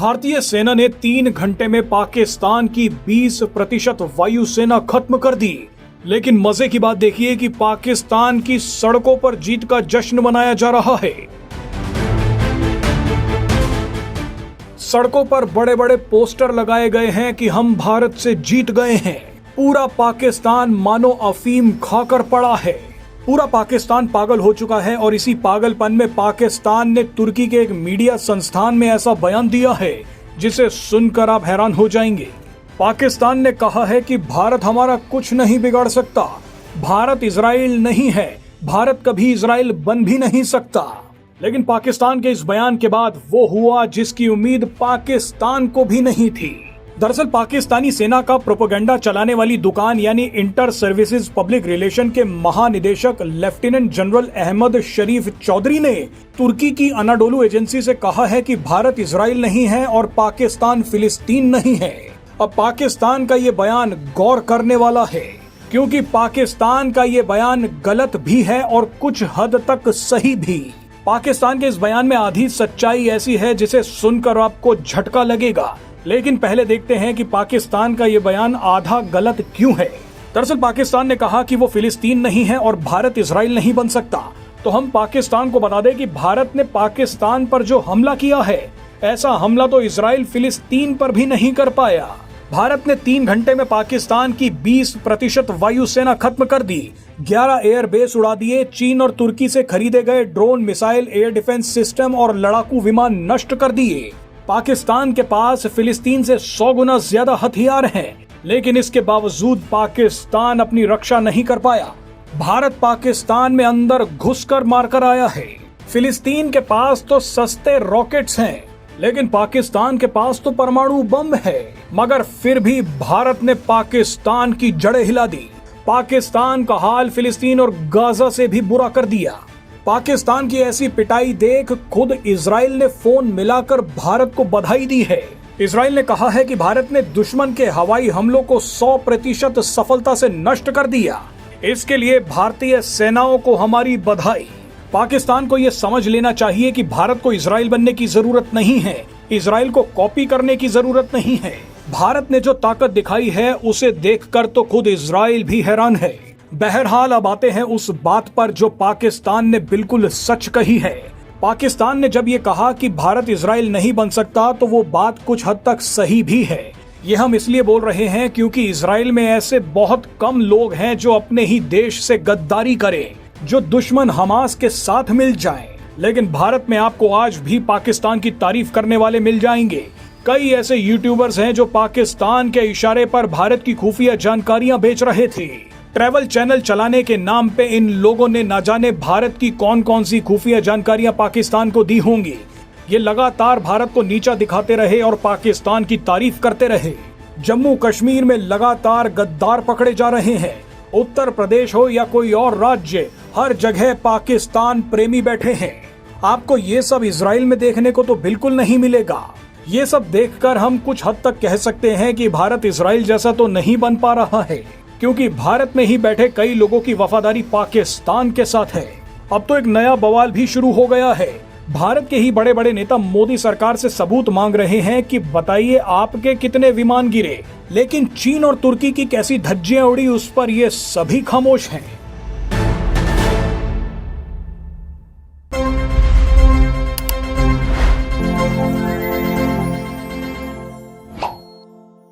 भारतीय सेना ने 3 घंटे में पाकिस्तान की 20% वायुसेना खत्म कर दी। लेकिन मजे की बात देखिए कि पाकिस्तान की सड़कों पर जीत का जश्न मनाया जा रहा है। सड़कों पर बड़े बड़े पोस्टर लगाए गए हैं कि हम भारत से जीत गए हैं। पूरा पाकिस्तान मानो अफीम खाकर पड़ा है। पूरा पाकिस्तान पागल हो चुका है और इसी पागलपन में पाकिस्तान ने तुर्की के एक मीडिया संस्थान में ऐसा बयान दिया है जिसे सुनकर आप हैरान हो जाएंगे। पाकिस्तान ने कहा है कि भारत हमारा कुछ नहीं बिगाड़ सकता। भारत इजराइल नहीं है, भारत कभी इजराइल बन भी नहीं सकता। लेकिन पाकिस्तान के इस बयान के बाद वो हुआ जिसकी उम्मीद पाकिस्तान को भी नहीं थी। दरअसल पाकिस्तानी सेना का प्रोपेगेंडा चलाने वाली दुकान यानी इंटर सर्विसेज पब्लिक रिलेशन के महानिदेशक लेफ्टिनेंट जनरल अहमद शरीफ चौधरी ने तुर्की की अनाडोलू एजेंसी से कहा है कि भारत इजराइल नहीं है और पाकिस्तान फिलिस्तीन नहीं है। अब पाकिस्तान का ये बयान गौर करने वाला है, क्योंकि पाकिस्तान का ये बयान गलत भी है और कुछ हद तक सही भी। पाकिस्तान के इस बयान में आधी सच्चाई ऐसी है जिसे सुनकर आपको झटका लगेगा। लेकिन पहले देखते हैं कि पाकिस्तान का ये बयान आधा गलत क्यों है। दरअसल पाकिस्तान ने कहा कि वो फिलिस्तीन नहीं है और भारत इजराइल नहीं बन सकता। तो हम पाकिस्तान को बता दें कि भारत ने पाकिस्तान पर जो हमला किया है, ऐसा हमला तो इजराइल फिलिस्तीन पर भी नहीं कर पाया। भारत ने 3 घंटे में पाकिस्तान की 20% वायुसेना खत्म कर दी। 11 एयरबेस उड़ा दिए। चीन और तुर्की से खरीदे गए drone, missile, air defence system और लड़ाकू विमान नष्ट कर दिए। पाकिस्तान के पास फिलिस्तीन से 100 गुना ज्यादा हथियार हैं, लेकिन इसके बावजूद पाकिस्तान अपनी रक्षा नहीं कर पाया। भारत पाकिस्तान में अंदर घुसकर मारकर आया है। फिलिस्तीन के पास तो सस्ते रॉकेट्स हैं, लेकिन पाकिस्तान के पास तो परमाणु बम है। मगर फिर भी भारत ने पाकिस्तान की जड़ें हिला दी। पाकिस्तान का हाल फिलिस्तीन और गाजा से भी बुरा कर दिया। पाकिस्तान की ऐसी पिटाई देख खुद इजराइल ने फोन मिलाकर भारत को बधाई दी है। इजराइल ने कहा है कि भारत ने दुश्मन के हवाई हमलों को 100% सफलता से नष्ट कर दिया। इसके लिए भारतीय सेनाओं को हमारी बधाई। पाकिस्तान को यह समझ लेना चाहिए कि भारत को इजराइल बनने की जरूरत नहीं है, इजराइल को कॉपी करने की जरूरत नहीं है। भारत ने जो ताकत दिखाई है उसे देखकर तो खुद इजराइल भी हैरान है। बहरहाल अब आते हैं उस बात पर जो पाकिस्तान ने बिल्कुल सच कही है। पाकिस्तान ने जब ये कहा कि भारत इजराइल नहीं बन सकता, तो वो बात कुछ हद तक सही भी है। ये हम इसलिए बोल रहे हैं क्योंकि इजराइल में ऐसे बहुत कम लोग हैं जो अपने ही देश से गद्दारी करें, जो दुश्मन हमास के साथ मिल जाएं। लेकिन भारत में आपको आज भी पाकिस्तान की तारीफ करने वाले मिल जाएंगे। कई ऐसे यूट्यूबर्स हैं जो पाकिस्तान के इशारे पर भारत की खुफिया जानकारियां बेच रहे थे। ट्रैवल चैनल चलाने के नाम पे इन लोगों ने न जाने भारत की कौन कौन सी खुफिया जानकारियां पाकिस्तान को दी होंगी। ये लगातार भारत को नीचा दिखाते रहे और पाकिस्तान की तारीफ करते रहे। जम्मू कश्मीर में लगातार गद्दार पकड़े जा रहे हैं। उत्तर प्रदेश हो या कोई और राज्य, हर जगह पाकिस्तान प्रेमी बैठे हैं। आपको ये सब इजराइल में देखने को तो बिल्कुल नहीं मिलेगा। ये सब देखकर हम कुछ हद तक कह सकते हैं कि भारत इजराइल जैसा तो नहीं बन पा रहा है, क्योंकि भारत में ही बैठे कई लोगों की वफादारी पाकिस्तान के साथ है। अब तो एक नया बवाल भी शुरू हो गया है। भारत के ही बड़े बड़े नेता मोदी सरकार से सबूत मांग रहे हैं कि बताइए आपके कितने विमान गिरे, लेकिन चीन और तुर्की की कैसी धज्जियां उड़ी उस पर ये सभी खामोश हैं।